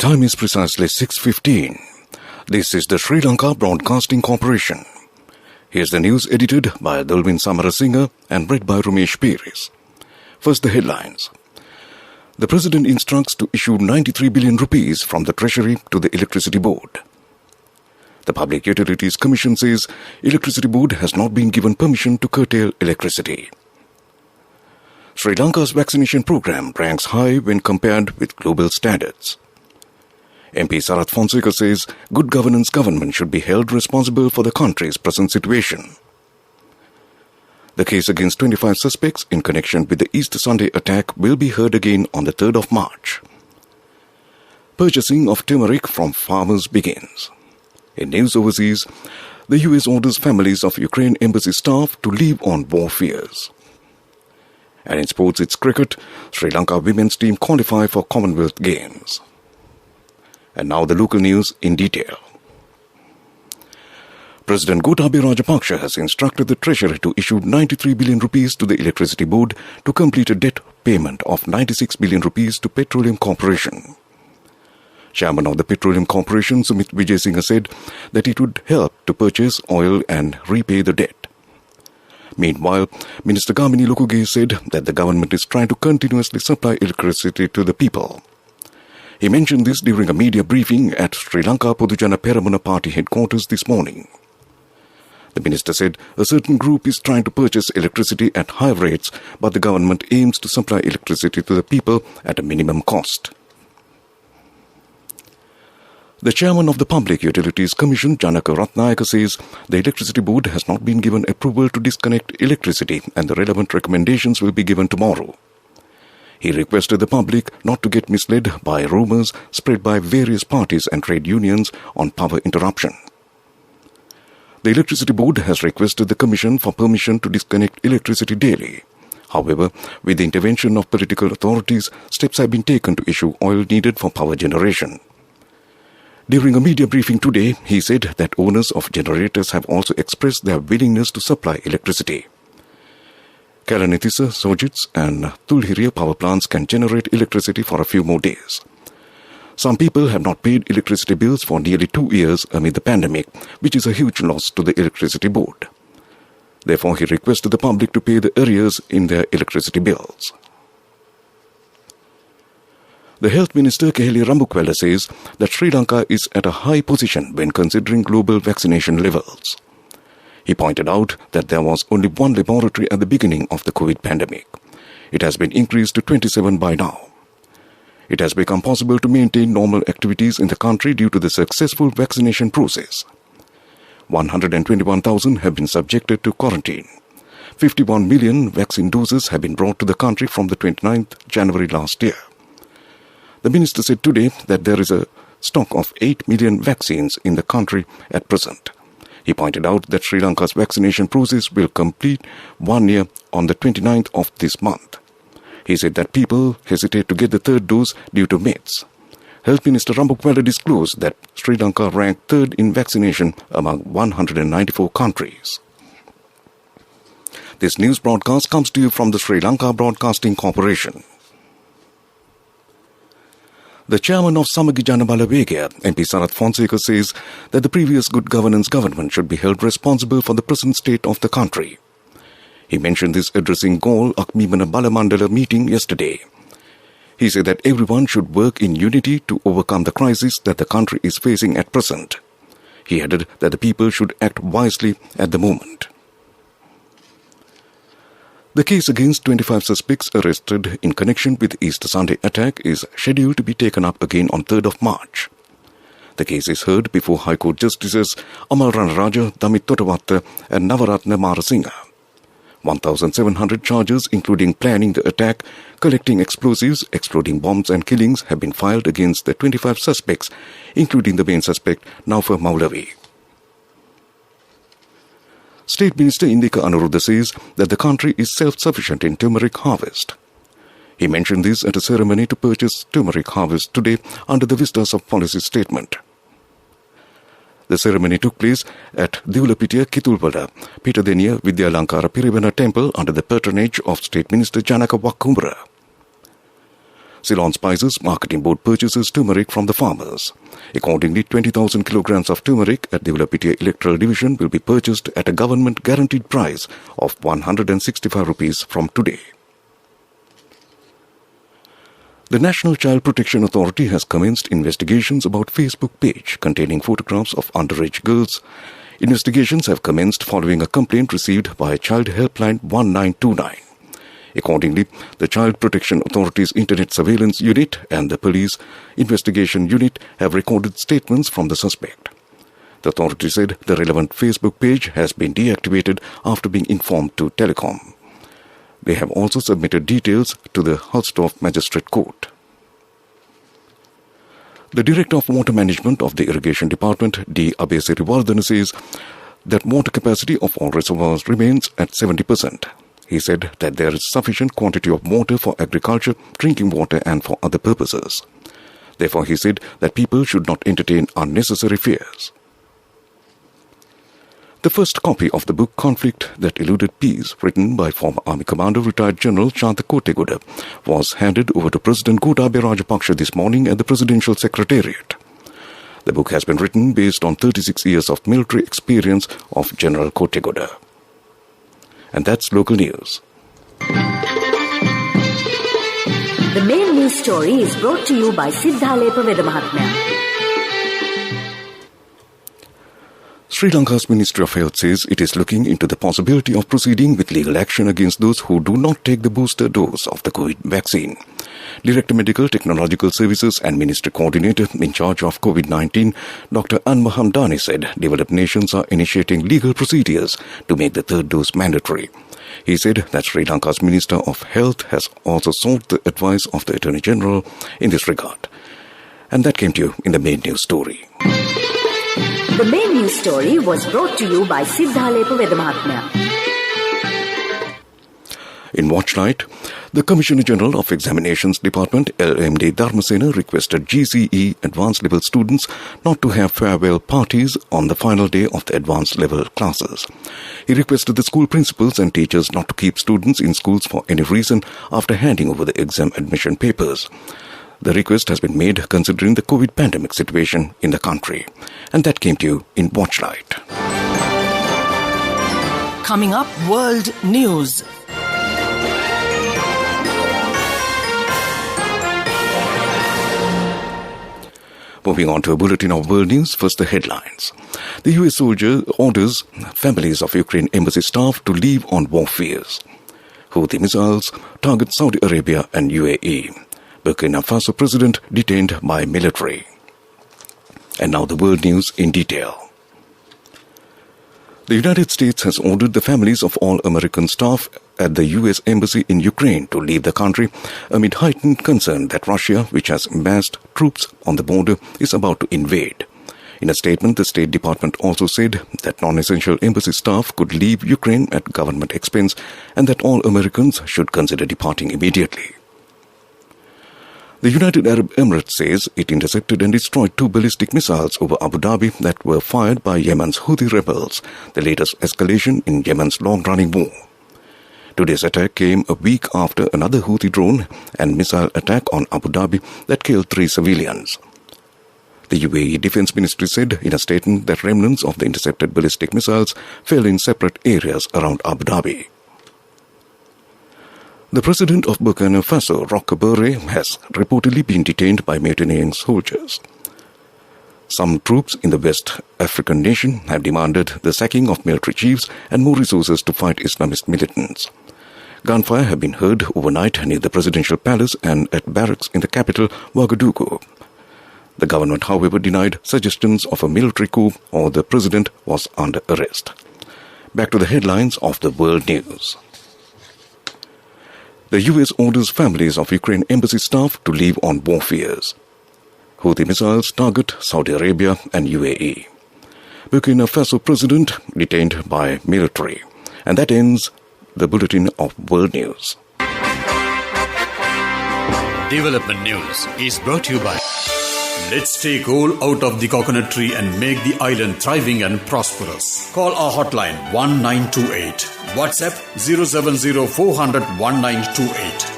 The time is precisely 6:15. This is the Sri Lanka Broadcasting Corporation. Here's the news edited by Dulwin Samarasinghe and read by Ramesh Piris. First, the headlines. The President instructs to issue 93 billion rupees from the Treasury to the Electricity Board. The Public Utilities Commission says Electricity Board has not been given permission to curtail electricity. Sri Lanka's vaccination program ranks high when compared with global standards. MP Sarath Fonseca says good governance government should be held responsible for the country's present situation. The case against 25 suspects in connection with the Easter Sunday attack will be heard again on the 3rd of March. Purchasing of turmeric from farmers begins. In news overseas, the US orders families of Ukraine embassy staff to leave on war fears. And in sports, it's cricket. Sri Lanka women's team qualify for Commonwealth Games. And now the local news in detail. President Gotabaya Rajapaksa has instructed the Treasury to issue 93 billion rupees to the Electricity Board to complete a debt payment of 96 billion rupees to Petroleum Corporation. Chairman of the Petroleum Corporation, Sumit Vijayasinghe, said that it would help to purchase oil and repay the debt. Meanwhile, Minister Gamini Lokuge said that the government is trying to continuously supply electricity to the people. He mentioned this during a media briefing at Sri Lanka Podujana Peramuna Party headquarters this morning. The minister said a certain group is trying to purchase electricity at high rates, but the government aims to supply electricity to the people at a minimum cost. The chairman of the Public Utilities Commission, Janaka Ratnayaka, says the Electricity Board has not been given approval to disconnect electricity and the relevant recommendations will be given tomorrow. He requested the public not to get misled by rumors spread by various parties and trade unions on power interruption. The Electricity Board has requested the Commission for permission to disconnect electricity daily. However, with the intervention of political authorities, steps have been taken to issue oil needed for power generation. During a media briefing today, he said that owners of generators have also expressed their willingness to supply electricity. Kalanithisa, Sojits and Tulhiriya power plants can generate electricity for a few more days. Some people have not paid electricity bills for nearly 2 years amid the pandemic, which is a huge loss to the Electricity Board. Therefore, he requested the public to pay the arrears in their electricity bills. The Health Minister Keheli Rambukwella says that Sri Lanka is at a high position when considering global vaccination levels. He pointed out that there was only one laboratory at the beginning of the COVID pandemic. It has been increased to 27 by now. It has become possible to maintain normal activities in the country due to the successful vaccination process. 121,000 have been subjected to quarantine. 51 million vaccine doses have been brought to the country from the 29th January last year. The minister said today that there is a stock of 8 million vaccines in the country at present. He pointed out that Sri Lanka's vaccination process will complete 1 year on the 29th of this month. He said that people hesitate to get the third dose due to myths. Health Minister Rambukwella disclosed that Sri Lanka ranked third in vaccination among 194 countries. This news broadcast comes to you from the Sri Lanka Broadcasting Corporation. The chairman of Samagi Jana Balawegaya, MP Sarath Fonseca, says that the previous good governance government should be held responsible for the present state of the country. He mentioned this addressing Galle Akmimana Balamandala meeting yesterday. He said that everyone should work in unity to overcome the crisis that the country is facing at present. He added that the people should act wisely at the moment. The case against 25 suspects arrested in connection with the Easter Sunday attack is scheduled to be taken up again on 3rd of March. The case is heard before High Court Justices Amal Ranaraja, Damit Totawatta and Navaratna Marasinghe. 1,700 charges, including planning the attack, collecting explosives, exploding bombs and killings, have been filed against the 25 suspects, including the main suspect, Naufar Maulavi. State Minister Indika Anuruddha says that the country is self-sufficient in turmeric harvest. He mentioned this at a ceremony to purchase turmeric harvest today under the Vistas of Policy statement. The ceremony took place at Divulapitiya Kitulwada, Pitadeniya Vidyalankara Pirivana Temple under the patronage of State Minister Janaka Wakumra. Ceylon Spices Marketing Board purchases turmeric from the farmers. Accordingly, 20,000 kilograms of turmeric at the Ulapitiya Electoral Division will be purchased at a government-guaranteed price of 165 rupees from today. The National Child Protection Authority has commenced investigations about Facebook page containing photographs of underage girls. Investigations have commenced following a complaint received by Child Helpline 1929. Accordingly, the Child Protection Authority's Internet Surveillance Unit and the Police Investigation Unit have recorded statements from the suspect. The authority said the relevant Facebook page has been deactivated after being informed to Telecom. They have also submitted details to the Hulstorf Magistrate Court. The Director of Water Management of the Irrigation Department, D. Abesirivardhana, says that water capacity of all reservoirs remains at 70%. He said that there is sufficient quantity of water for agriculture, drinking water and for other purposes. Therefore, he said that people should not entertain unnecessary fears. The first copy of the book Conflict That Eluded Peace, written by former Army Commander retired General Shanta Kottegoda, was handed over to President Gotabaya Rajapaksa this morning at the Presidential Secretariat. The book has been written based on 36 years of military experience of General Kottegoda. And that's local news. The main news story is brought to you by Siddhalepa Vedamahatmya. Sri Lanka's Ministry of Health says it is looking into the possibility of proceeding with legal action against those who do not take the booster dose of the COVID vaccine. Director Medical Technological Services and Ministry Coordinator in charge of COVID-19, Dr. Anma Hamdani, said developed nations are initiating legal procedures to make the third dose mandatory. He said that Sri Lanka's Minister of Health has also sought the advice of the Attorney General in this regard. And that came to you in the main news story. The main news story was brought to you by Siddhalepa Vedamahatmya. In Watchlight, the Commissioner General of Examinations Department, LMD Dharmasena, requested GCE advanced level students not to have farewell parties on the final day of the advanced level classes. He requested the school principals and teachers not to keep students in schools for any reason after handing over the exam admission papers. The request has been made considering the COVID pandemic situation in the country. And that came to you in Watchlight. Coming up, World News. Moving on to a bulletin of world news, first the headlines. The US soldier orders families of Ukraine embassy staff to leave on war fears. Houthi missiles target Saudi Arabia and UAE. Burkina Faso president detained by military. And now the world news in detail. The United States has ordered the families of all American staff at the U.S. Embassy in Ukraine to leave the country amid heightened concern that Russia, which has massed troops on the border, is about to invade. In a statement, the State Department also said that non-essential embassy staff could leave Ukraine at government expense and that all Americans should consider departing immediately. The United Arab Emirates says it intercepted and destroyed 2 ballistic missiles over Abu Dhabi that were fired by Yemen's Houthi rebels, the latest escalation in Yemen's long-running war. Today's attack came a week after another Houthi drone and missile attack on Abu Dhabi that killed 3 civilians. The UAE Defense Ministry said in a statement that remnants of the intercepted ballistic missiles fell in separate areas around Abu Dhabi. The president of Burkina Faso, Roch Kabore, has reportedly been detained by mutinying soldiers. Some troops in the West African nation have demanded the sacking of military chiefs and more resources to fight Islamist militants. Gunfire have been heard overnight near the presidential palace and at barracks in the capital, Ouagadougou. The government, however, denied suggestions of a military coup or the president was under arrest. Back to the headlines of the world news. The U.S. orders families of Ukraine embassy staff to leave on war fears. Houthi missiles target Saudi Arabia and UAE. Burkina Faso president detained by military. And that ends the bulletin of world news. Development News is brought to you by Let's take coal out of the coconut tree and make the island thriving and prosperous. Call our hotline 1928. WhatsApp 070 400 1928.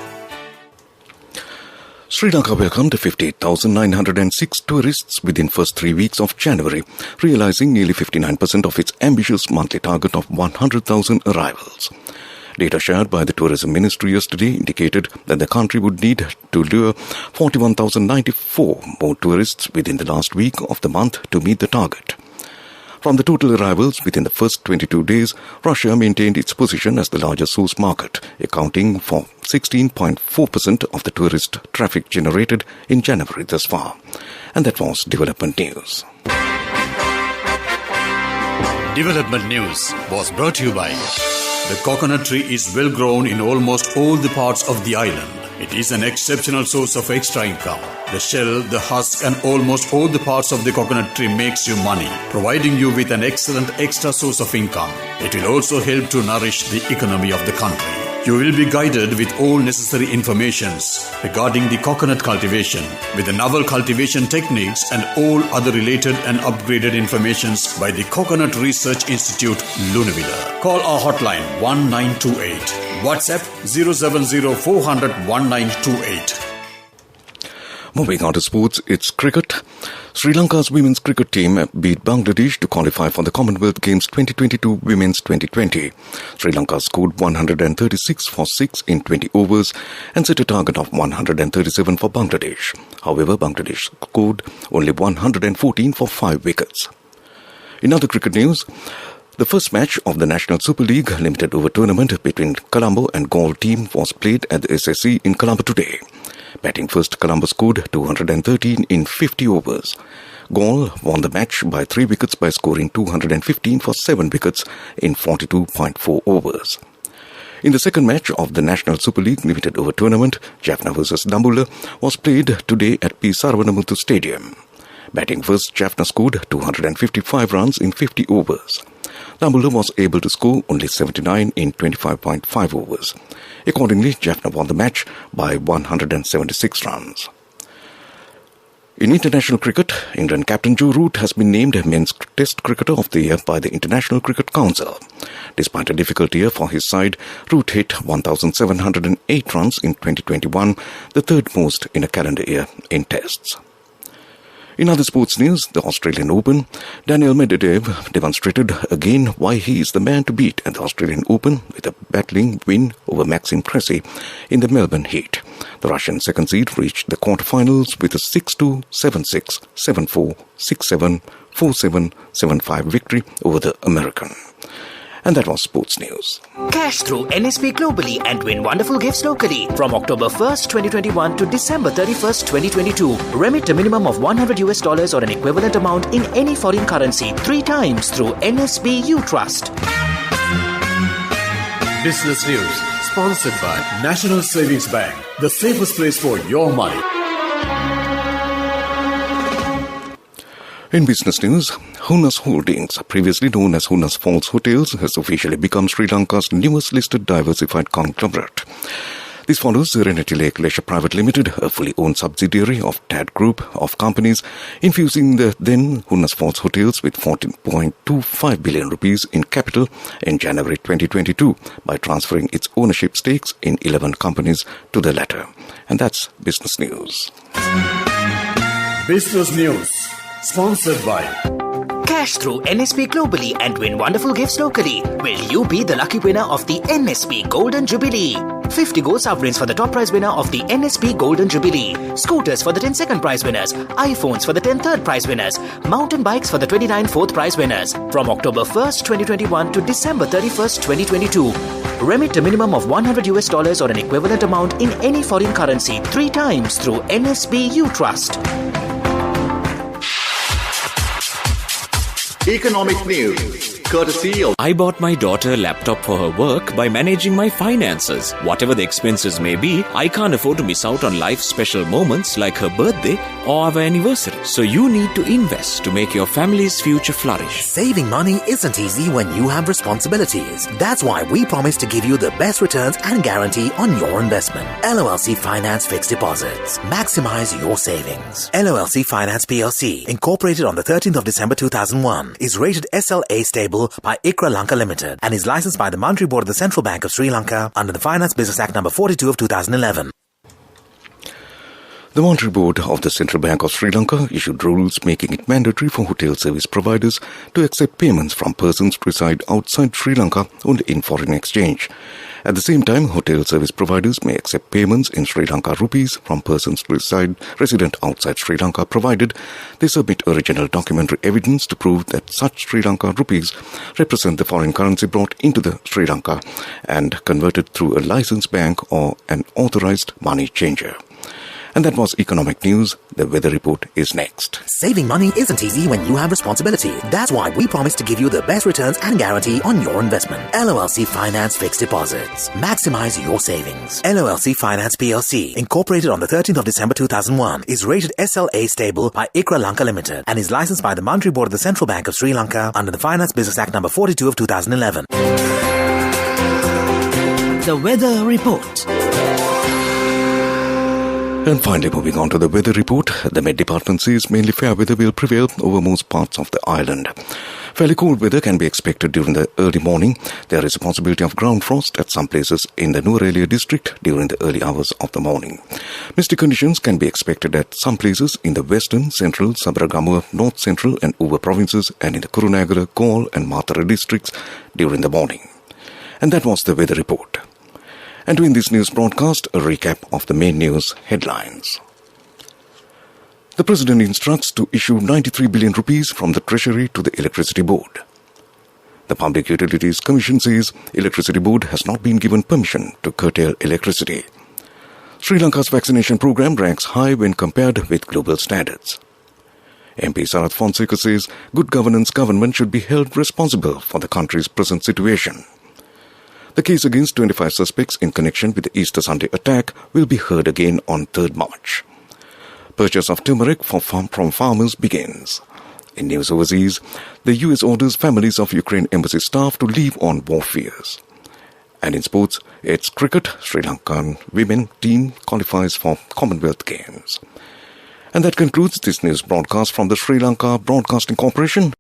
Sri Lanka welcomed 58,906 tourists within first 3 weeks of January, realizing nearly 59% of its ambitious monthly target of 100,000 arrivals. Data shared by the Tourism Ministry yesterday indicated that the country would need to lure 41,094 more tourists within the last week of the month to meet the target. From the total arrivals within the first 22 days, Russia maintained its position as the largest source market, accounting for 16.4% of the tourist traffic generated in January thus far. And that was Development News. Development News was brought to you by the coconut tree is well grown in almost all the parts of the island. It is an exceptional source of extra income. The shell, the husk and almost all the parts of the coconut tree makes you money, providing you with an excellent extra source of income. It will also help to nourish the economy of the country. You will be guided with all necessary informations regarding the coconut cultivation, with the novel cultivation techniques and all other related and upgraded informations by the Coconut Research Institute, Lunavilla. Call our hotline 1928. WhatsApp 070 400 1928. Moving on to sports, it's cricket. Sri Lanka's women's cricket team beat Bangladesh to qualify for the Commonwealth Games 2022 Women's 2020. Sri Lanka scored 136 for 6 in 20 overs and set a target of 137 for Bangladesh. However, Bangladesh scored only 114 for 5 wickets. In other cricket news, the first match of the National Super League limited over tournament between Colombo and Galle team was played at the SSC in Colombo today. Batting first, Colombo scored 213 in 50 overs. Galle won the match by 3 wickets by scoring 215 for 7 wickets in 42.4 overs. In the second match of the National Super League limited over tournament, Jaffna vs Dambulla was played today at P. Saravanamuthu Stadium. Batting first, Jaffna scored 255 runs in 50 overs. Dambulla was able to score only 79 in 25.5 overs. Accordingly, Jaffna won the match by 176 runs. In international cricket, England captain Joe Root has been named Men's Test Cricketer of the Year by the International Cricket Council. Despite a difficult year for his side, Root hit 1,708 runs in 2021, the third most in a calendar year in tests. In other sports news, the Australian Open, Daniil Medvedev demonstrated again why he is the man to beat at the Australian Open with a battling win over Maxime Cressy in the Melbourne Heat. The Russian second seed reached the quarterfinals with a 6-2, 7-6, 7-4, 6-7, 4-7, 7-5 victory over the American. And that was sports news. Cash through NSP globally and win wonderful gifts locally. From October 1st, 2021 to December 31st, 2022. Remit a minimum of $100 or an equivalent amount in any foreign currency 3 times through NSB U Trust. Business News, sponsored by National Savings Bank, the safest place for your money. In business news, Hunas Holdings, previously known as Hunas Falls Hotels, has officially become Sri Lanka's newest listed diversified conglomerate. This follows Serenity Lake Leisure Private Limited, a fully owned subsidiary of TAD Group of companies, infusing the then Hunas Falls Hotels with 14.25 billion rupees in capital in January 2022 by transferring its ownership stakes in 11 companies to the latter. And that's business news. Business News, sponsored by Cash through NSP globally and win wonderful gifts locally. Will you be the lucky winner of the NSP Golden Jubilee? 50 gold sovereigns for the top prize winner of the NSP Golden Jubilee. Scooters for the 10 second prize winners. iPhones for the 10 third prize winners. Mountain bikes for the 29 fourth prize winners. From October 1st, 2021 to December 31st, 2022. Remit a minimum of $100 or an equivalent amount in any foreign currency 3 times through NSB U Trust. Economic news, courtesy of... I bought my daughter a laptop for her work by managing my finances. Whatever the expenses may be, I can't afford to miss out on life's special moments like her birthday or our anniversary. So you need to invest to make your family's future flourish. Saving money isn't easy when you have responsibilities. That's why we promise to give you the best returns and guarantee on your investment. LOLC Finance Fixed Deposits. Maximize your savings. LOLC Finance PLC, incorporated on the 13th of December 2001, is rated SLA stable by ICRA Lanka Limited and is licensed by the Monetary Board of the Central Bank of Sri Lanka under the Finance Business Act number 42 of 2011. The Monetary Board of the Central Bank of Sri Lanka issued rules making it mandatory for hotel service providers to accept payments from persons who reside outside Sri Lanka only in foreign exchange. At the same time, hotel service providers may accept payments in Sri Lanka rupees from persons resident outside Sri Lanka, provided they submit original documentary evidence to prove that such Sri Lanka rupees represent the foreign currency brought into the Sri Lanka and converted through a licensed bank or an authorized money changer. And that was economic news. The weather report is next. Saving money isn't easy when you have responsibility. That's why we promise to give you the best returns and guarantee on your investment. LOLC Finance Fixed Deposits. Maximize your savings. LOLC Finance PLC, incorporated on the 13th of December 2001, is rated SLA stable by ICRA Lanka Limited and is licensed by the Monetary Board of the Central Bank of Sri Lanka under the Finance Business Act number 42 of 2011. The weather report. And finally, moving on to the weather report, the Met Department says mainly fair weather will prevail over most parts of the island. Fairly cold weather can be expected during the early morning. There is a possibility of ground frost at some places in the Nuwara district during the early hours of the morning. Misty conditions can be expected at some places in the western, central, Sabaragamuwa, north central and Uva provinces and in the Kurunegala, Galle and Matara districts during the morning. And that was the weather report. And to end this news broadcast, a recap of the main news headlines. The President instructs to issue 93 billion rupees from the Treasury to the Electricity Board. The Public Utilities Commission says Electricity Board has not been given permission to curtail electricity. Sri Lanka's vaccination program ranks high when compared with global standards. MP Sarath Fonseca says good government should be held responsible for the country's present situation. The case against 25 suspects in connection with the Easter Sunday attack will be heard again on 3rd March. Purchase of turmeric from farmers begins. In news overseas, the US orders families of Ukraine embassy staff to leave on war fears. And in sports, it's cricket. Sri Lankan women team qualifies for Commonwealth Games. And that concludes this news broadcast from the Sri Lanka Broadcasting Corporation.